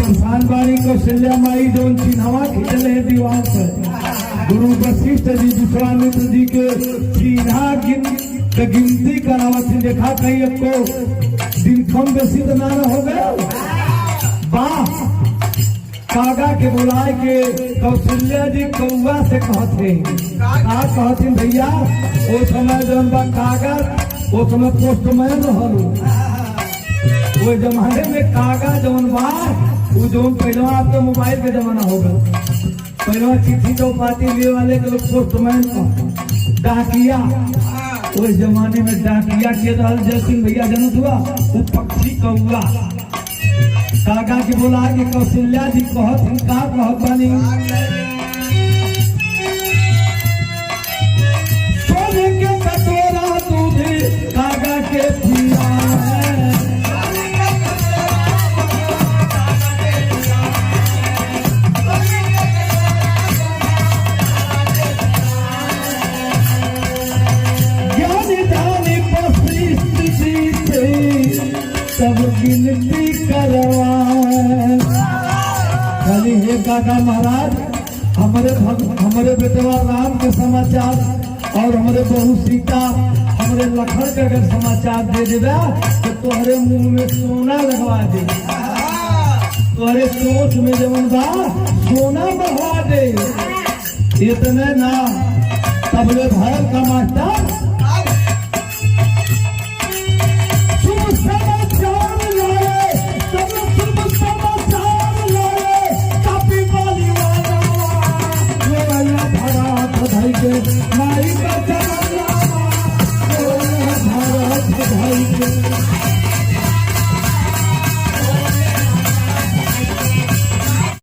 इंसान बारी कौशल्या माई जो चिन्हवा खींचले है दीवार पर। गुरु वशिष्ठ जी विश्वामित्र जी के चिन्हा गिनती करावत देखा कहीं को दिन कम बेसी तो ना हो गए। वाह कागा के बुलाए के कौशल्या जी कौआ से कहते कहते भैया वो समय जब कागज वो समय पोस्टमैन रहलू वो जमाने में कागज जौन बा वो जो पहले आपका मोबाइल के जमाना होगा। पहले चिट्ठी तो पाती लिए वाले के लोग पोस्टमैन डाकिया उस जमाने में डाकिया के जय सिंह भैया जनत हुआ वो पक्षी कौआ कागा के बोला कि कौशल्या जी कहत बानी सोने के कटोरा दूध कागा के पिया सब गिनती करवा खाली हे काका महाराज हमारे बेटवा राम के समाचार और हमारे बहू सीता हमारे लखन के अगर समाचार दे देगा तो तुम्हारे मुंह में सोना लगवा दे। तुम्हारे सोच में जवन बा सोना बढ़वा दे। इतने ना तबले भर का मास्टर